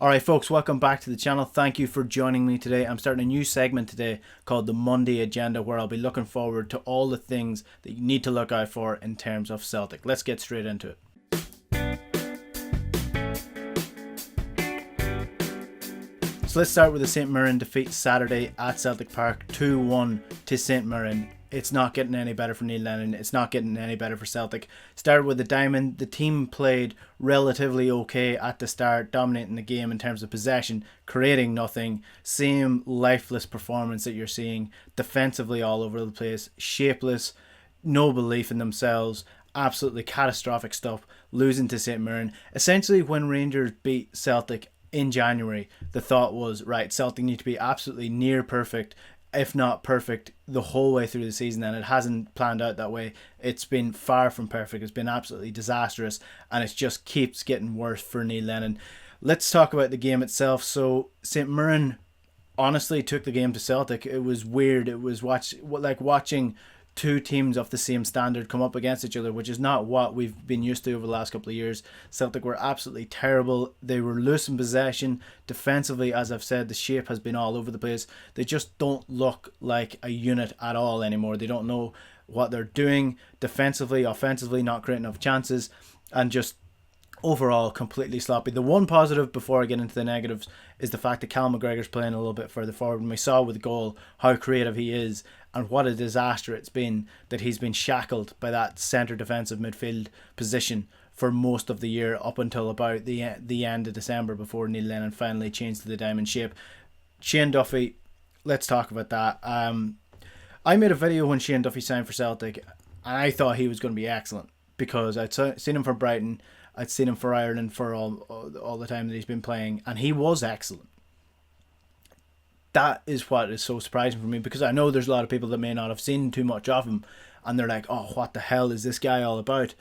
Alright folks, welcome back to the channel. Thank you for joining me today. I'm starting a new segment today called the Monday Agenda, where I'll be looking forward to all the things that you need to look out for in terms of Celtic. Let's get straight into it. So let's start with the St Mirren defeat Saturday at Celtic Park, 2-1 to St Mirren. It's not getting any better for Neil Lennon. It's not getting any better for Celtic. Started with the diamond. The team played relatively okay at the start, dominating the game in terms of possession, creating nothing. Same lifeless performance that you're seeing defensively all over the place. Shapeless, no belief in themselves. Absolutely catastrophic stuff. Losing to St Mirren. Essentially, when Rangers beat Celtic in January, the thought was, right, Celtic need to be absolutely near perfect, if not perfect, the whole way through the season, and it hasn't planned out that way. It's been far from perfect. It's been absolutely disastrous, and it just keeps getting worse for Neil Lennon. Let's talk about the game itself. So St Mirren honestly took the game to Celtic. It was weird. It was like watching two teams of the same standard come up against each other, which is not what we've been used to over the last couple of years. Celtic were absolutely terrible. They were loose in possession. Defensively, as I've said, the shape has been all over the place. They just don't look like a unit at all anymore. They don't know what they're doing defensively, offensively, not creating enough chances, and just overall completely sloppy. The one positive before I get into the negatives is the fact that Cal McGregor's playing a little bit further forward, and we saw with the goal how creative he is and what a disaster it's been that he's been shackled by that centre defensive midfield position for most of the year up until about the end of December, before Neil Lennon finally changed to the diamond shape. Shane Duffy, let's talk about that. I made a video when Shane Duffy signed for Celtic, and I thought he was going to be excellent because I'd seen him for Brighton, I'd seen him for Ireland for all the time that he's been playing, and he was excellent. That is what is so surprising for me, because I know there's a lot of people that may not have seen too much of him, and they're like, oh, what the hell is this guy all about?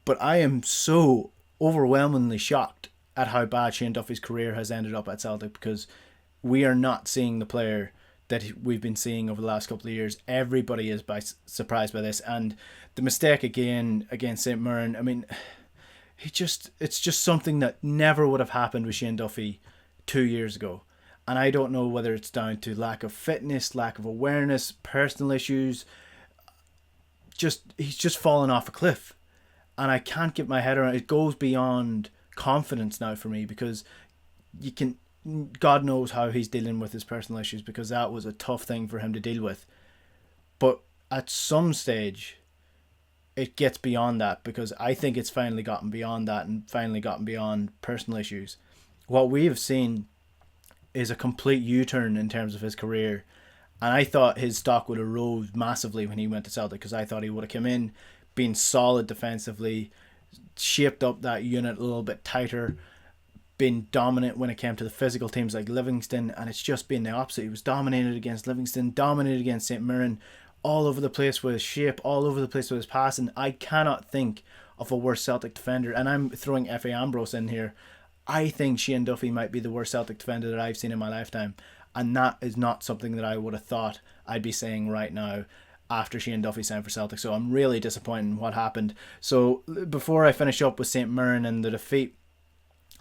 But I am so overwhelmingly shocked at how bad Shane Duffy's career has ended up at Celtic, because we are not seeing the player that we've been seeing over the last couple of years. Everybody is surprised by this, and the mistake again against St Mirren, I mean, it's just something that never would have happened with Shane Duffy 2 years ago. And I don't know whether it's down to lack of fitness, lack of awareness, personal issues. He's just fallen off a cliff. And I can't get my head around it. It goes beyond confidence now for me, because God knows how he's dealing with his personal issues, because that was a tough thing for him to deal with. But at some stage, it gets beyond that, because I think it's finally gotten beyond that and finally gotten beyond personal issues. What we have seen is a complete U-turn in terms of his career, and I thought his stock would have rose massively when he went to Celtic, because I thought he would have come in, been solid defensively, shaped up that unit a little bit tighter, been dominant when it came to the physical teams like Livingston, and it's just been the opposite. He was dominated against Livingston, dominated against St Mirren, all over the place with his shape, all over the place with his passing. I cannot think of a worse Celtic defender, and I'm throwing F.A. Ambrose in here. I think Shane Duffy might be the worst Celtic defender that I've seen in my lifetime, and that is not something that I would have thought I'd be saying right now after Shane Duffy signed for Celtic. So I'm really disappointed in what happened. So before I finish up with St Mirren and the defeat,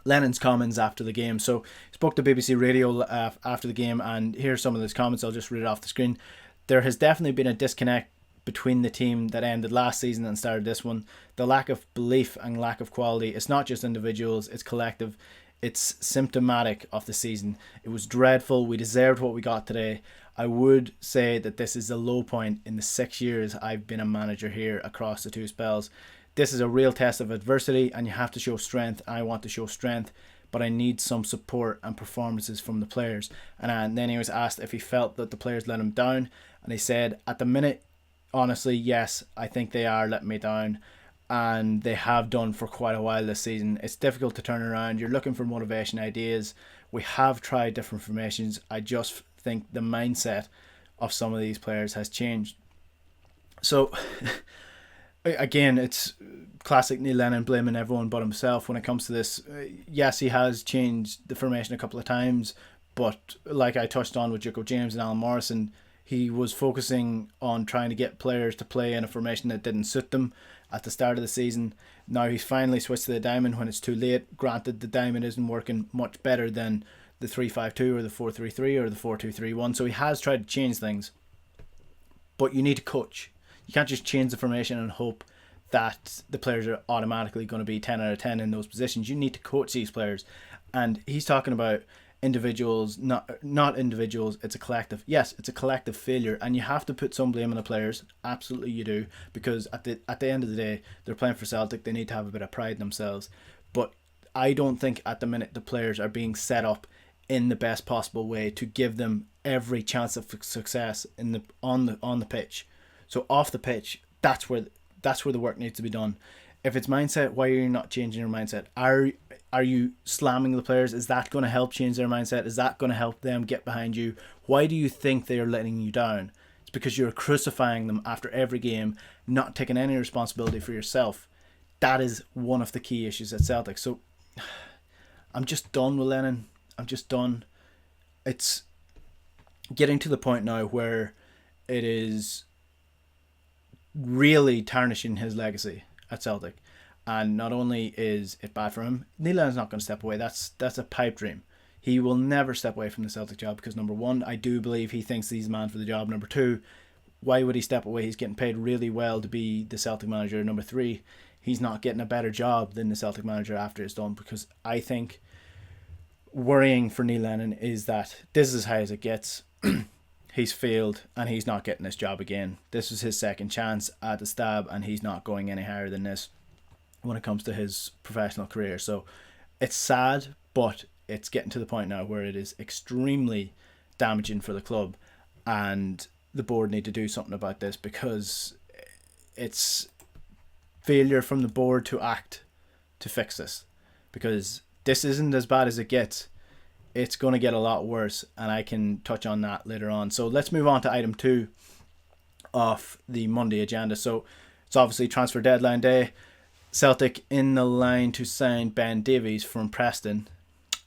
Lennon's comments after the game. So he spoke to BBC Radio after the game, and here's some of his comments. I'll just read it off the screen. There has definitely been a disconnect between the team that ended last season and started this one. The lack of belief and lack of quality, it's not just individuals, it's collective. It's symptomatic of the season. It was dreadful. We deserved what we got today. I would say that this is the low point in the 6 years I've been a manager here across the two spells. This is a real test of adversity, and you have to show strength. I want to show strength, but I need some support and performances from the players. And then he was asked if he felt that the players let him down, and he said, at the minute, honestly, yes, I think they are letting me down, and they have done for quite a while this season. It's difficult to turn around. You're looking for motivation ideas. We have tried different formations. I just think the mindset of some of these players has changed. So again, it's classic Neil Lennon blaming everyone but himself when it comes to this. Yes, he has changed the formation a couple of times, but like I touched on with Jonjoe James and Alan Morrison, he was focusing on trying to get players to play in a formation that didn't suit them at the start of the season. Now he's finally switched to the diamond when it's too late. Granted, the diamond isn't working much better than the 3-5-2 or the 4-3-3 or the 4-2-3-1, so he has tried to change things. But you need to coach. You can't just change the formation and hope that the players are automatically going to be 10 out of 10 in those positions. You need to coach these players. And he's talking about individuals, not individuals, it's a collective. Yes, it's a collective failure, and you have to put some blame on the players. Absolutely you do, because at the end of the day, they're playing for Celtic. They need to have a bit of pride in themselves. But I don't think at the minute the players are being set up in the best possible way to give them every chance of success on the pitch. So off the pitch, that's where the work needs to be done. If it's mindset, why are you not changing your mindset? Are you slamming the players? Is that going to help change their mindset? Is that going to help them get behind you? Why do you think they are letting you down? It's because you're crucifying them after every game, not taking any responsibility for yourself. That is one of the key issues at Celtic. So I'm just done with Lennon. I'm just done. It's getting to the point now where it is really tarnishing his legacy at Celtic. And not only is it bad for him, Neil Lennon's not going to step away. That's a pipe dream. He will never step away from the Celtic job because, number one, I do believe he thinks he's the man for the job. Number two, why would he step away? He's getting paid really well to be the Celtic manager. Number three, he's not getting a better job than the Celtic manager after it's done, because I think worrying for Neil Lennon is that this is as high as it gets. He's failed and he's not getting this job again. This was his second chance at the stab and he's not going any higher than this when it comes to his professional career. So it's sad, but it's getting to the point now where it is extremely damaging for the club, and the board need to do something about this, because it's failure from the board to act to fix this, because this isn't as bad as it gets. It's going to get a lot worse, and I can touch on that later on. So let's move on to item 2 of the Monday agenda. So it's obviously transfer deadline day. Celtic in the line to sign Ben Davies from Preston,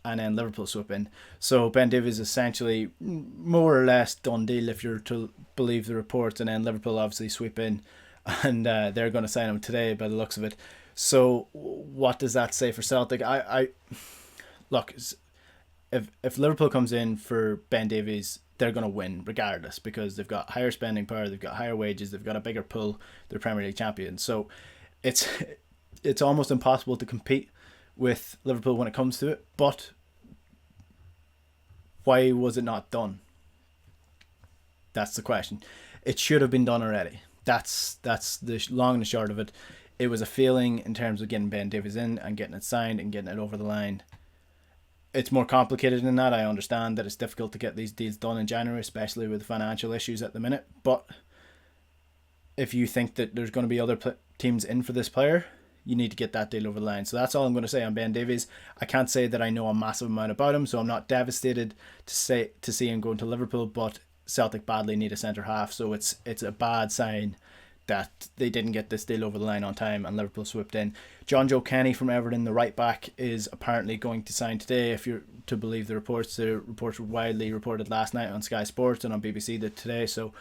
and then Liverpool swoop in. So Ben Davies essentially more or less done deal if you're to believe the reports, and then Liverpool obviously sweep in, and they're going to sign him today by the looks of it. So what does that say for Celtic? I look, if Liverpool comes in for Ben Davies, they're going to win regardless, because they've got higher spending power, they've got higher wages, they've got a bigger pull, they're Premier League champions. So it's almost impossible to compete with Liverpool when it comes to it. But why was it not done? That's the question. It should have been done already. That's the long and the short of it. It was a failing in terms of getting Ben Davies in and getting it signed and getting it over the line. It's more complicated than that. I understand that it's difficult to get these deals done in January, especially with financial issues at the minute. But if you think that there's going to be other teams in for this player, you need to get that deal over the line. So that's all I'm going to say on Ben Davies. I can't say that I know a massive amount about him, so I'm not devastated to see him going to Liverpool, but Celtic badly need a centre half, so it's a bad sign that they didn't get this deal over the line on time and Liverpool swooped in. Jonjoe Kenny from Everton, the right back, is apparently going to sign today, if you're to believe the reports. The reports were widely reported last night on Sky Sports and on BBC today. So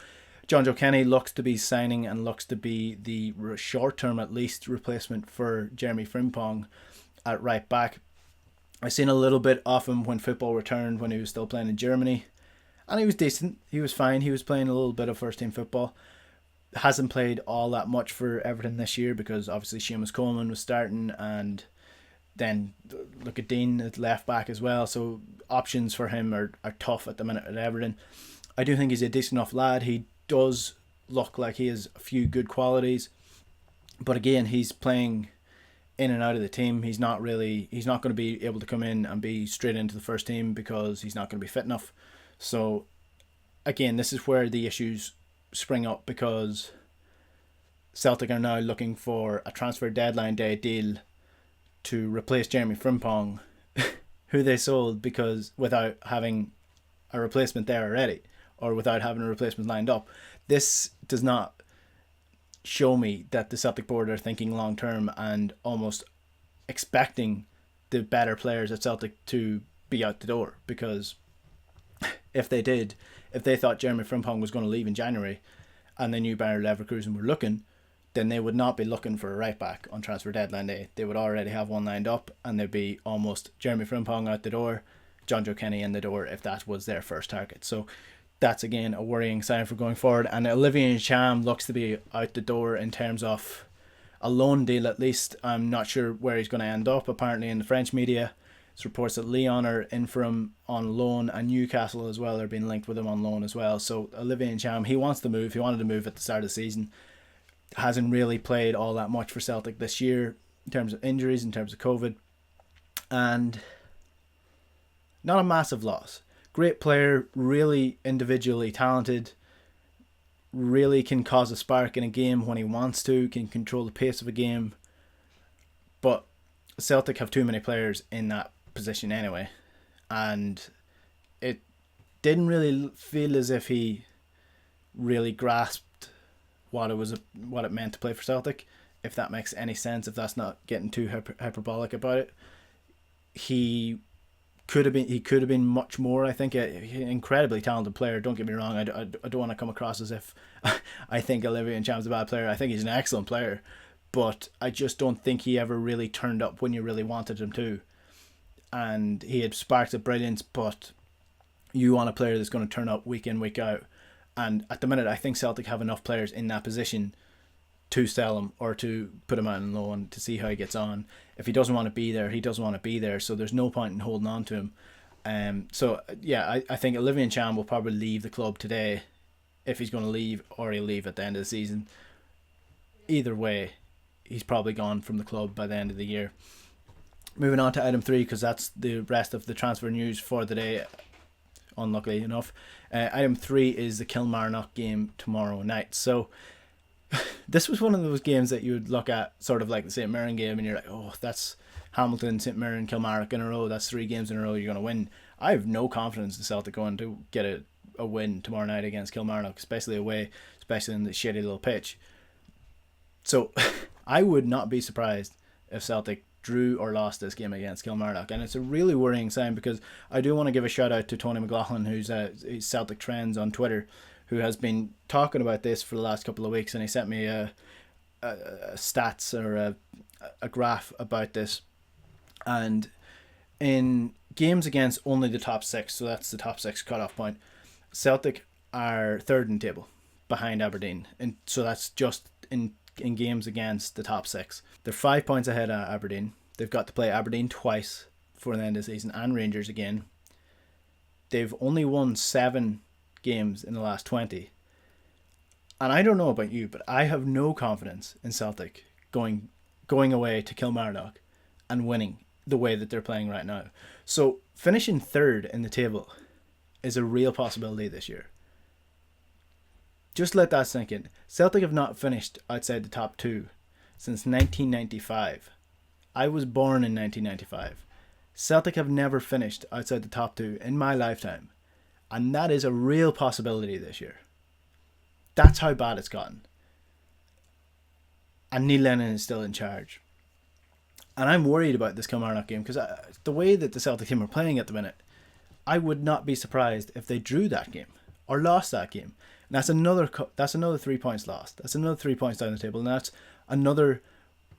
Jonjoe Kenny looks to be signing and looks to be the short-term, at least, replacement for Jeremy Frimpong at right back. I seen a little bit of him when football returned, when he was still playing in Germany, and he was decent. He was fine. He was playing a little bit of first-team football. Hasn't played all that much for Everton this year because obviously Seamus Coleman was starting, and then look at Dean at left back as well. So options for him are tough at the minute at Everton. I do think he's a decent enough lad. He does look like he has a few good qualities, but again, he's playing in and out of the team. He's not going to be able to come in and be straight into the first team because he's not going to be fit enough. So again, this is where the issues spring up, because Celtic are now looking for a transfer deadline day deal to replace Jeremy Frimpong, who they sold because without having a replacement there already, or without having a replacement lined up. This does not show me that the Celtic board are thinking long term and almost expecting the better players at Celtic to be out the door, because if they thought Jeremy Frimpong was going to leave in January and they knew Bayer Leverkusen were looking, then they would not be looking for a right back on transfer deadline day. They would already have one lined up, and they'd be almost Jeremy Frimpong out the door, Jonjoe Kenny in the door if that was their first target. So that's again a worrying sign for going forward. And Olivier Ntcham looks to be out the door in terms of a loan deal at least. I'm not sure where he's going to end up. Apparently in the French media, it's reports that Lyon are in for him on loan, and Newcastle as well are being linked with him on loan as well. So Olivier Ntcham, he wants to move. He wanted to move at the start of the season. Hasn't really played all that much for Celtic this year in terms of injuries, in terms of COVID. And not a massive loss. Great player, really individually talented, really can cause a spark in a game when he wants to, can control the pace of a game. But Celtic have too many players in that position anyway. And it didn't really feel as if he really grasped what it meant to play for Celtic, if that makes any sense, if that's not getting too hyperbolic about it. He could have been much more. I think an incredibly talented player. Don't get me wrong. I don't want to come across as if I think Olivier Ntcham's a bad player. I think he's an excellent player, but I just don't think he ever really turned up when you really wanted him to. And he had sparks of brilliance, but you want a player that's going to turn up week in, week out. And at the minute, I think Celtic have enough players in that position to sell him or to put him out on loan to see how he gets on. If he doesn't want to be there, he doesn't want to be there. So there's no point in holding on to him. So yeah, I think Olivier Ntcham will probably leave the club today if he's going to leave, or he'll leave at the end of the season. Either way, he's probably gone from the club by the end of the year. Moving on to item 3, because that's the rest of the transfer news for the day, unluckily enough. Item 3 is the Kilmarnock game tomorrow night. So this was one of those games that you would look at sort of like the St Mirren game and you're like, oh, that's Hamilton, St Mirren, Kilmarnock in a row. That's 3 games in a row you're going to win. I have no confidence in Celtic going to get a win tomorrow night against Kilmarnock, especially away, especially in the shitty little pitch. So I would not be surprised if Celtic drew or lost this game against Kilmarnock, and it's a really worrying sign, because I do want to give a shout out to Tony McLaughlin, who's Celtic Trends on Twitter, who has been talking about this for the last couple of weeks, and he sent me a stats or a graph about this. And in games against only the top 6, so that's the top 6 cutoff point, Celtic are 3rd in the table behind Aberdeen, and so that's just in games against the top 6. They're 5 points ahead of Aberdeen. They've got to play Aberdeen twice before the end of the season, and Rangers again. They've only won 7 games in the last 20. And I don't know about you, but I have no confidence in Celtic going away to Kilmarnock and winning the way that they're playing right now. So finishing 3rd in the table is a real possibility this year. Just let that sink in. Celtic have not finished outside the top 2 since 1995. I was born in 1995. Celtic have never finished outside the top 2 in my lifetime. And that is a real possibility this year. That's how bad it's gotten. And Neil Lennon is still in charge. And I'm worried about this Kilmarnock game, because the way that the Celtic team are playing at the minute, I would not be surprised if they drew that game or lost that game. And that's another 3 points lost. That's another 3 points down the table, and that's another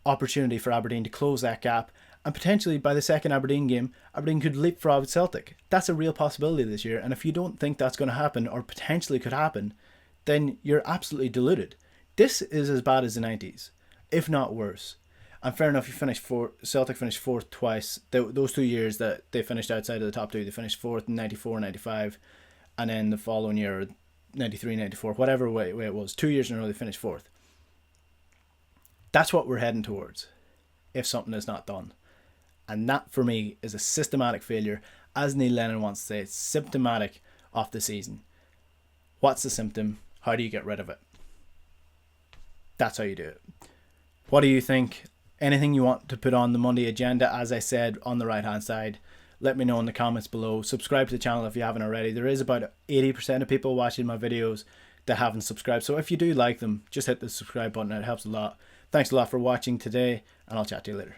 opportunity for Aberdeen to close that gap. And potentially by the second Aberdeen game, Aberdeen could leapfrog Celtic. That's a real possibility this year. And if you don't think that's going to happen, or potentially could happen, then you're absolutely deluded. This is as bad as the 90s, if not worse. And fair enough, Celtic finished 4th twice. Those 2 years that they finished outside of the top 2, they finished 4th in 94, 95. And then the following year, 93, 94, whatever way it was, 2 years in a row they finished 4th. That's what we're heading towards if something is not done. And that for me is a systematic failure. As Neil Lennon wants to say, it's symptomatic of the season. What's the symptom? How do you get rid of it? That's how you do it. What do you think? Anything you want to put on the Monday agenda, as I said, on the right hand side, let me know in the comments below. Subscribe to the channel if you haven't already. There is about 80% of people watching my videos that haven't subscribed. So if you do like them, just hit the subscribe button. It helps a lot. Thanks a lot for watching today, and I'll chat to you later.